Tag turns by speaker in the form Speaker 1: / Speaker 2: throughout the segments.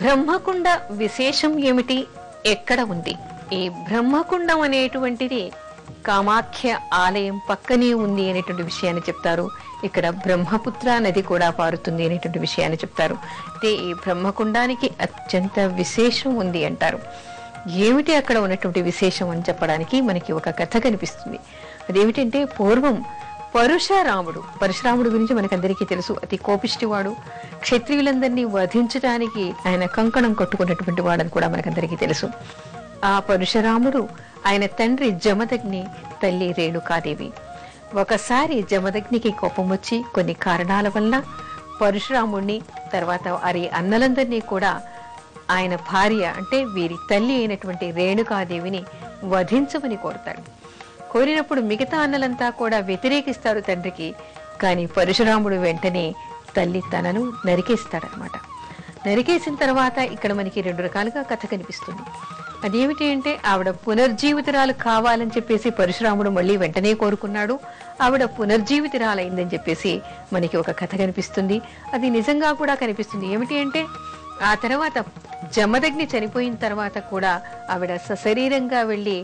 Speaker 1: బ్రహ్మకుండ విశేషం ఏమిటి, ఎక్కడ ఉంది? ఈ బ్రహ్మకుండం అనేటువంటిది కామాఖ్య ఆలయం పక్కనే ఉంది అనేటువంటి విషయాన్ని చెప్తారు. ఇక్కడ బ్రహ్మపుత్ర నది కూడా పారుతుంది అనేటువంటి విషయాన్ని చెప్తారు. అయితే ఈ బ్రహ్మకుండానికి అత్యంత విశేషం ఉంది అంటారు. ఏమిటి అక్కడ ఉన్నటువంటి విశేషం అని చెప్పడానికి మనకి ఒక కథ కనిపిస్తుంది. అదేమిటంటే పూర్వం పరశురాముడు గురించి మనకందరికీ తెలుసు. అతి కోపిష్టివాడు, క్షత్రియులందరినీ వధించడానికి ఆయన కంకణం కట్టుకున్నటువంటి వాడని కూడా మనకందరికీ తెలుసు. ఆ పరశురాముడు ఆయన తండ్రి జమదగ్ని, తల్లి రేణుకాదేవి. ఒకసారి జమదగ్నికి కోపం వచ్చి కొన్ని కారణాల వల్ల పరశురాముడిని తర్వాత వారి అన్నలందరినీ కూడా ఆయన భార్య అంటే వీరి తల్లి అయినటువంటి రేణుకాదేవిని వధించమని కోరుతాడు. కోరినప్పుడు మిగతా అన్నలంతా కూడా వ్యతిరేకిస్తారు తండ్రికి. కానీ పరశురాముడు వెంటనే తల్లి తనను నరికేస్తాడనమాట. నరికేసిన తర్వాత ఇక్కడ మనకి 2 రకాలుగా కథ కనిపిస్తుంది. అదేమిటి అంటే ఆవిడ పునర్జీవితురాలు కావాలని చెప్పేసి పరశురాముడు మళ్ళీ వెంటనే కోరుకున్నాడు. ఆవిడ పునర్జీవితురాలైందని చెప్పేసి మనకి ఒక కథ కనిపిస్తుంది. అది నిజంగా కూడా కనిపిస్తుంది. ఏమిటి అంటే ఆ తర్వాత జమదగ్ని చనిపోయిన తర్వాత కూడా ఆవిడ సశరీరంగా వెళ్ళి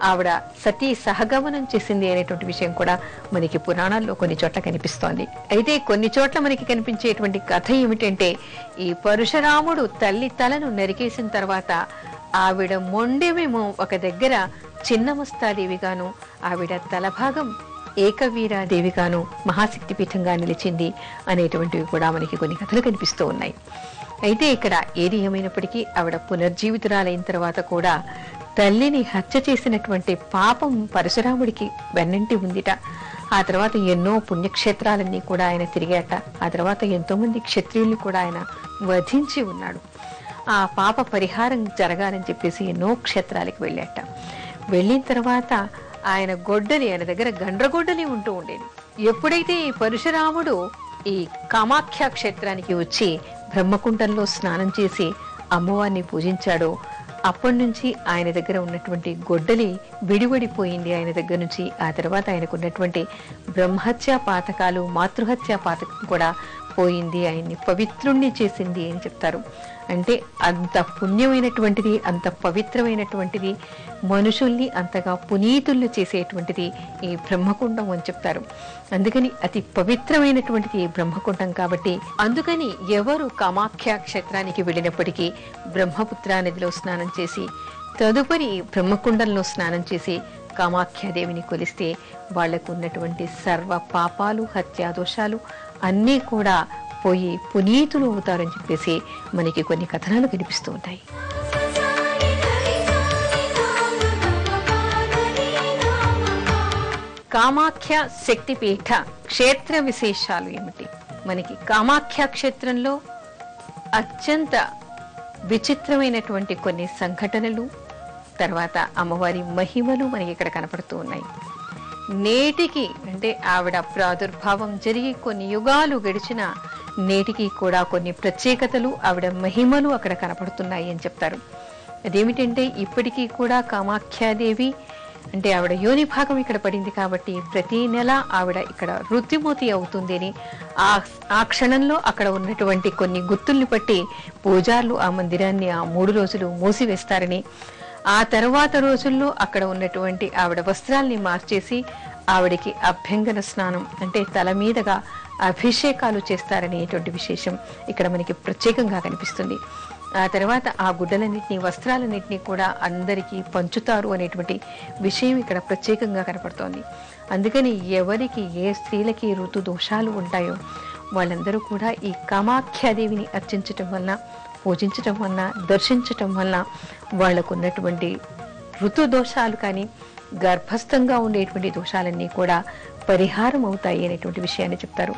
Speaker 1: ఆవిడ సతీ సహగమనం చేసింది అనేటువంటి విషయం కూడా మనకి పురాణాల్లో కొన్ని చోట్ల కనిపిస్తోంది. అయితే కొన్ని చోట్ల మనకి కనిపించేటువంటి కథ ఏమిటంటే ఈ పరశురాముడు తల్లి తలను నరికేసిన తర్వాత ఆవిడ మొండెమేమో ఒక దగ్గర చిన్నమస్తాదేవిగాను, ఆవిడ తలభాగం ఏకవీరాదేవిగాను మహాశక్తి పీఠంగా నిలిచింది అనేటువంటివి కూడా మనకి కొన్ని కథలు కనిపిస్తూ ఉన్నాయి. అయితే ఇక్కడ ఏది ఏమైనప్పటికీ ఆవిడ పునర్జీవితురాలైన తర్వాత కూడా తల్లిని హత్య చేసినటువంటి పాపం పరశురాముడికి వెన్నంటి ఉందిట. ఆ తర్వాత ఎన్నో పుణ్యక్షేత్రాలన్నీ కూడా ఆయన తిరిగాట. ఆ తర్వాత ఎంతో మంది క్షత్రియుల్ని కూడా ఆయన వధించి ఉన్నాడు. ఆ పాప పరిహారం జరగాలని చెప్పేసి ఎన్నో క్షేత్రాలకు వెళ్ళాట. వెళ్ళిన తర్వాత ఆయన దగ్గర గండ్రగొడ్డలి ఉంటూ ఉండేది. ఎప్పుడైతే ఈ పరశురాముడు ఈ కామాఖ్య క్షేత్రానికి వచ్చి బ్రహ్మకుండంలో స్నానం చేసి అమ్మవారిని పూజించాడో అప్పటి నుంచి ఆయన దగ్గర ఉన్నటువంటి గొడ్డలి విడివడిపోయింది ఆయన దగ్గర నుంచి. ఆ తర్వాత ఆయనకు ఉన్నటువంటి బ్రహ్మహత్యా పాతకాలు, మాతృహత్యా పాతకం కూడా పోయింది, ఆయన్ని పవిత్రుణ్ణి చేసింది అని చెప్తారు. అంటే అంత పుణ్యమైనటువంటిది, అంత పవిత్రమైనటువంటిది, మనుషుల్ని అంతగా పునీతుల్ని చేసేటువంటిది ఈ బ్రహ్మకుండం అని చెప్తారు. అందుకని అతి పవిత్రమైనటువంటిది ఈ బ్రహ్మకుండం. కాబట్టి అందుకని ఎవరు కామాఖ్య క్షేత్రానికి వెళ్ళినప్పటికీ బ్రహ్మపుత్ర నదిలో స్నానం చేసి తదుపరి బ్రహ్మకుండంలో స్నానం చేసి కామాఖ్యాదేవిని కొలిస్తే వాళ్లకు ఉన్నటువంటి సర్వ పాపాలు, హత్యాదోషాలు అన్నీ కూడా పోయి పునీతులు అవుతారని చెప్పేసి మనకి కొన్ని కథనాలు కనిపిస్తూ ఉంటాయి. కామాఖ్య శక్తిపీఠ క్షేత్ర విశేషాలు ఏమిటి? మనకి కామాఖ్య క్షేత్రంలో అత్యంత విచిత్రమైనటువంటి కొన్ని సంఘటనలు, తర్వాత అమ్మవారి మహిమలు మనకి ఇక్కడ కనపడుతూ ఉన్నాయి. నేటికి అంటే ఆవిడ ప్రాదుర్భావం జరిగి కొన్ని యుగాలు గడిచిన నేటికి కూడా కొన్ని ప్రత్యేకతలు, ఆవిడ మహిమలు అక్కడ కనపడుతున్నాయి అని చెప్తారు. అదేమిటంటే ఇప్పటికీ కూడా కామాఖ్యాదేవి అంటే ఆవిడ యోని భాగం ఇక్కడ పడింది కాబట్టి ప్రతి నెల ఆవిడ ఇక్కడ ఋతుమూర్తి అవుతుంది అని ఆ క్షణంలో అక్కడ ఉన్నటువంటి కొన్ని గుర్తుల్ని బట్టి పూజారులు ఆ మందిరాన్ని ఆ 3 రోజులు మూసివేస్తారని, ఆ తర్వాత రోజుల్లో అక్కడ ఉన్నటువంటి ఆవిడ వస్త్రాల్ని మార్చేసి ఆవిడికి అభ్యంగన స్నానం అంటే తల మీదగా అభిషేకాలు చేస్తారనేటువంటి విశేషం ఇక్కడ మనకి ప్రత్యేకంగా కనిపిస్తుంది. ఆ తర్వాత ఆ గుడ్డలన్నింటినీ, వస్త్రాలన్నింటినీ కూడా అందరికీ పంచుతారు అనేటువంటి విషయం ఇక్కడ ప్రత్యేకంగా కనపడుతోంది. అందుకని ఎవరికి ఏ స్త్రీలకి ఋతు దోషాలు ఉంటాయో వాళ్ళందరూ కూడా ఈ కామాఖ్యాదేవిని అర్చించటం వలన, పూజించటం వలన, దర్శించటం వలన వాళ్లకు ఉన్నటువంటి ఋతు దోషాలు కానీ గర్భస్థంగా ఉండేటువంటి దోషాలన్నీ కూడా పరిహారం అవుతాయి అనేటువంటి విషయాన్ని చెప్తారు.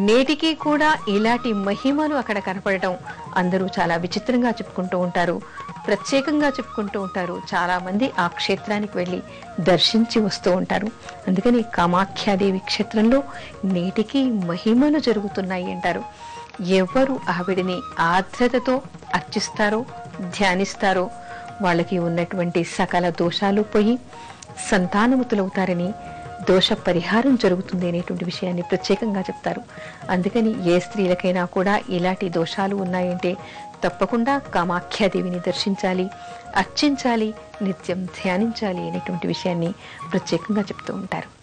Speaker 1: నేటికి కూడా ఇలాంటి మహిమలు అక్కడ కనపడటం అందరూ చాలా విచిత్రంగా చెప్పుకుంటూ ఉంటారు, ప్రత్యేకంగా చెప్పుకుంటూ ఉంటారు. చాలా మంది ఆ క్షేత్రానికి వెళ్ళి దర్శించి వస్తూ ఉంటారు. అందుకని కామాఖ్యాదేవి క్షేత్రంలో నేటికి మహిమలు జరుగుతున్నాయి అంటారు. ఎవరు ఆవిడిని ఆర్ద్రతతో అర్చిస్తారో, ధ్యానిస్తారో వాళ్ళకి ఉన్నటువంటి సకల దోషాలు పోయి సంతానముతులవుతారని, దోష పరిహారం జరుగుతుంది అనేటువంటి విషయాన్ని ప్రత్యేకంగా చెప్తారు. అందుకని ఏ స్త్రీలకైనా కూడా ఇలాంటి దోషాలు ఉన్నాయంటే తప్పకుండా కామాఖ్యాదేవిని దర్శించాలి, అర్చించాలి, నిత్యం ధ్యానించాలి అనేటువంటి విషయాన్ని ప్రత్యేకంగా చెప్తూ ఉంటారు.